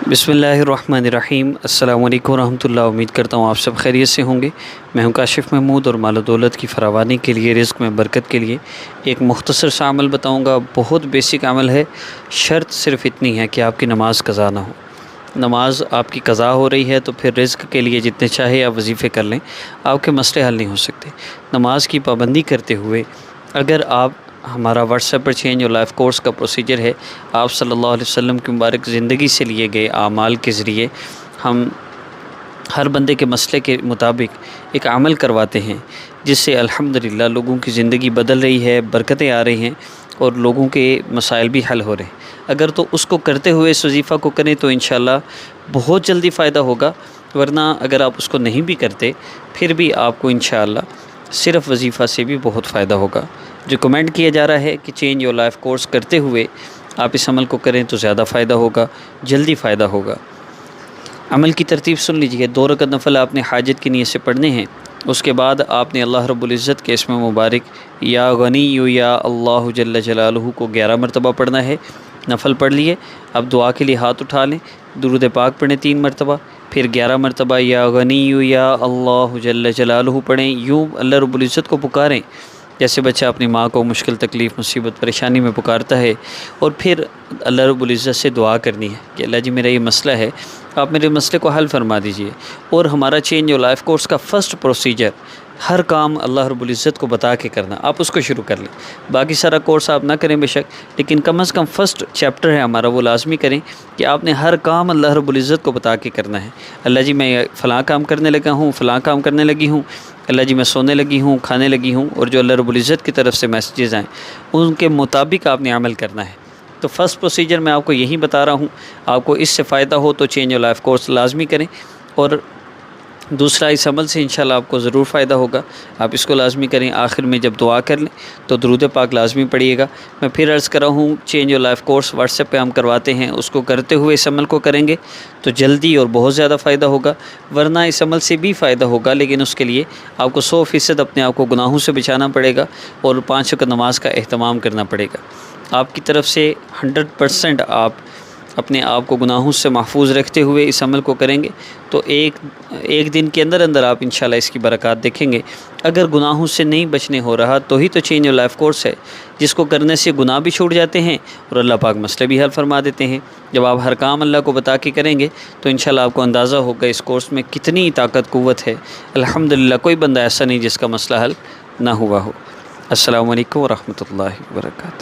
बिस्मिल्लाहिर्रहमानिर्रहीम। अस्सलामु अलैकुम रहमतुल्लाह। उम्मीद करता हूँ आप सब खैरियत से होंगे। मैं हूँ काशिफ़ महमूद और माल दौलत की फरावानी के लिए, रिज़्क़ में बरकत के लिए एक मुख्तसर सा अमल बताऊँगा। बहुत बेसिक अमल है। शर्त सिर्फ़ इतनी है कि आपकी नमाज़ कज़ा ना हो। नमाज़ आपकी कज़ा हो रही है तो फिर रिज़्क़ के लिए जितने चाहे आप वजीफ़े कर लें, आपके मसले हल नहीं हो सकते। नमाज की पाबंदी करते हुए अगर आप हमारा व्हाट्सएप पर चेंज योर लाइफ कोर्स का प्रोसीजर है, आप सल्लल्लाहु अलैहि वसल्लम की मुबारक ज़िंदगी से लिए गए आमाल के ज़रिए हम हर बंदे के मसले के मुताबिक एक अमल करवाते हैं, जिससे अल्हम्दुलिल्लाह लोगों की ज़िंदगी बदल रही है, बरकतें आ रही हैं और लोगों के मसाइल भी हल हो रहे हैं। अगर तो उसको करते हुए इस वजीफ़ा को करें तो इंशाल्लाह बहुत जल्दी फ़ायदा होगा, वरना अगर आप उसको नहीं भी करते फिर भी आपको इंशाल्लाह सिर्फ़ वजीफ़ा से भी बहुत फ़ायदा होगा। जो कमेंट किया जा रहा है कि चेंज योर लाइफ कोर्स करते हुए आप इस अमल को करें तो ज़्यादा फ़ायदा होगा, जल्दी फ़ायदा होगा। अमल की तरतीब सुन लीजिए। 2 रकअत नफ़ल आपने हाजत की नीयत से पढ़ने हैं। उसके बाद आपने अल्लाह रब्बुल इज़्ज़त के इसम मुबारक या गनिय्यु या अल्लाहु जल्ल जलालुहु को 11 मरतबा पढ़ना है। नफ़ल पढ़ लिए। अब दुआ के लिए हाथ उठा लें, दुरूद पाक पढ़ें 3 मरतबा, फिर 11 मरतबा या गनिय्यु या अल्लाहु जल्ल जलालुहु पढ़ें। यूँ अल्लाह रब्बुल इज़्ज़त को पुकारें जैसे बच्चा अपनी माँ को मुश्किल तकलीफ़ मुसीबत परेशानी में पुकारता है। और फिर अल्लाह रब्बुल इज़्ज़त से दुआ करनी है कि अल्लाह जी मेरा ये मसला है, आप मेरे मसले को हल फरमा दीजिए। और हमारा चेंज योर लाइफ कोर्स का फ़र्स्ट प्रोसीजर, हर काम अल्लाह रब्बुल इज़्ज़त को बता के करना, आप उसको शुरू कर लें। बाकी सारा कोर्स आप ना करें बेशक, लेकिन कम से कम फ़र्स्ट चैप्टर है हमारा वो लाजमी करें कि आपने हर काम अल्लाह रब्बुल इज़्ज़त को बता के करना है। अल्लाह जी मैं फ़लाँ काम करने लगा हूँ, फ़लाँ काम करने लगी हूँ, अल्लाह जी मैं सोने लगी हूँ, खाने लगी हूँ, और जो अल्लाह रब्बुल इज़्ज़त की तरफ से मैसेजेस आएँ उनके मुताबिक आपने अमल करना है। तो फ़र्स्ट प्रोसीजर मैं आपको यही बता रहा हूँ। आपको इससे फ़ायदा हो तो चेंज योर लाइफ कोर्स लाजमी करें, और दूसरा इस अमल से इंशाल्लाह आपको ज़रूर फ़ायदा होगा। आप इसको लाजमी करें। आखिर में जब दुआ कर लें तो दुरूद पाक लाजमी पढ़िएगा। मैं फिर अर्ज़ कर रहा हूँ, change your life course WhatsApp पे हम करवाते हैं, उसको करते हुए इस अमल को करेंगे तो जल्दी और बहुत ज़्यादा फ़ायदा होगा। वरना इस अमल से भी फ़ायदा होगा, लेकिन उसके लिए आपको 100% अपने आप को गुनाहों से बचाना पड़ेगा और 5 वक़्त नमाज का एहतमाम करना पड़ेगा। आपकी तरफ से 100% आप अपने आप को गुनाहों से महफूज रखते हुए इस अमल को करेंगे तो एक दिन के अंदर अंदर आप इंशाल्लाह इसकी बरक़ात देखेंगे। अगर गुनाहों से नहीं बचने हो रहा तो ही तो चेंज योर लाइफ कोर्स है, जिसको करने से गुनाह भी छूट जाते हैं और अल्लाह पाक मसले भी हल फरमा देते हैं। जब आप हर काम अल्लाह को बता के करेंगे तो इंशाल्लाह आपको अंदाज़ा होगा इस कोर्स में कितनी ताकत क़ुव्वत है। अल्हम्दुलिल्लाह कोई बंदा ऐसा नहीं जिसका मसला हल ना हुआ हो। अस्सलामु अलैकुम व रहमतुल्लाहि व बरकातहू।